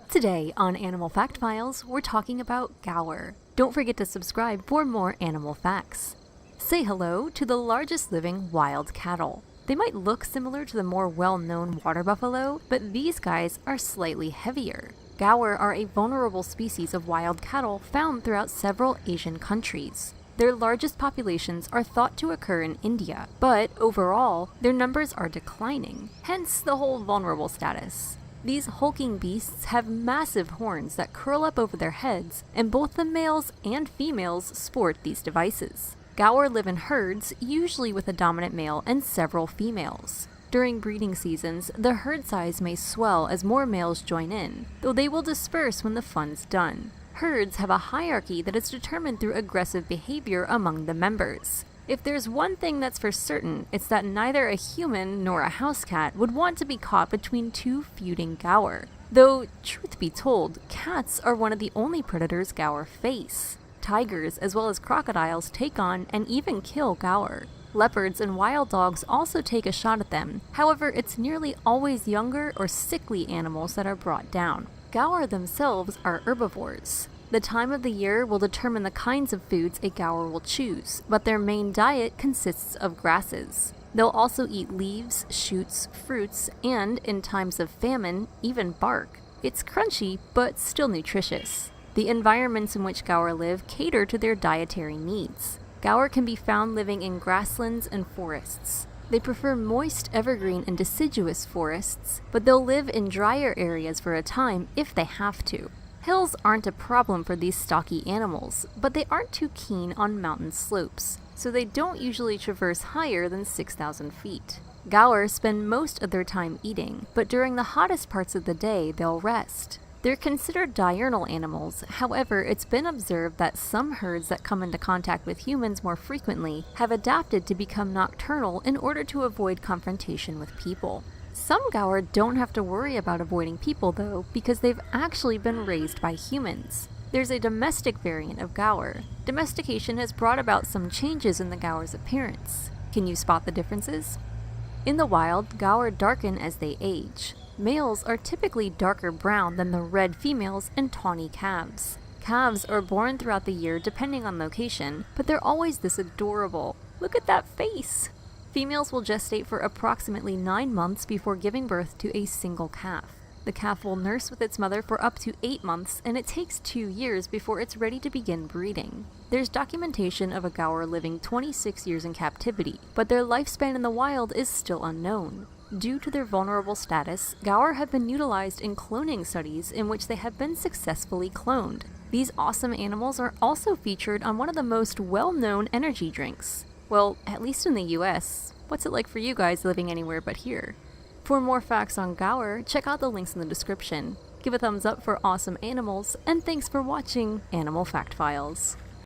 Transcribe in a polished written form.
Today on Animal Fact Files, we're talking about Gaur. Don't forget to subscribe for more animal facts. Say hello to the largest living wild cattle. They might look similar to the more well-known water buffalo, but these guys are slightly heavier. Gaur are a vulnerable species of wild cattle found throughout several Asian countries. Their largest populations are thought to occur in India, but overall, their numbers are declining, hence the whole vulnerable status. These hulking beasts have massive horns that curl up over their heads, and both the males and females sport these devices. Gaur live in herds, usually with a dominant male and several females. During breeding seasons, the herd size may swell as more males join in, though they will disperse when the fun's done. Herds have a hierarchy that is determined through aggressive behavior among the members. If there's one thing that's for certain, it's that neither a human nor a house cat would want to be caught between two feuding Gaur. Though, truth be told, cats are one of the only predators Gaur face. Tigers as well as crocodiles take on and even kill Gaur. Leopards and wild dogs also take a shot at them. However, it's nearly always younger or sickly animals that are brought down. Gaur themselves are herbivores. The time of the year will determine the kinds of foods a Gaur will choose, but their main diet consists of grasses. They'll also eat leaves, shoots, fruits, and, in times of famine, even bark. It's crunchy, but still nutritious. The environments in which Gaur live cater to their dietary needs. Gaur can be found living in grasslands and forests. They prefer moist evergreen and deciduous forests, but they'll live in drier areas for a time if they have to. Hills aren't a problem for these stocky animals, but they aren't too keen on mountain slopes, so they don't usually traverse higher than 6,000 feet. Gaur spend most of their time eating, but during the hottest parts of the day they'll rest. They're considered diurnal animals, however, it's been observed that some herds that come into contact with humans more frequently have adapted to become nocturnal in order to avoid confrontation with people. Some Gaur don't have to worry about avoiding people though, because they've actually been raised by humans. There's a domestic variant of Gaur. Domestication has brought about some changes in the Gaur's appearance. Can you spot the differences? In the wild, Gaur darken as they age. Males are typically darker brown than the red females and tawny calves. Calves are born throughout the year depending on location, but they're always this adorable. Look at that face! Females will gestate for approximately 9 months before giving birth to a single calf. The calf will nurse with its mother for up to 8 months, and it takes 2 years before it's ready to begin breeding. There's documentation of a Gaur living 26 years in captivity, but their lifespan in the wild is still unknown. Due to their vulnerable status, Gaur have been utilized in cloning studies in which they have been successfully cloned. These awesome animals are also featured on one of the most well-known energy drinks. Well, at least in the US. What's it like for you guys living anywhere but here? For more facts on Gaur, check out the links in the description. Give a thumbs up for awesome animals, and thanks for watching Animal Fact Files.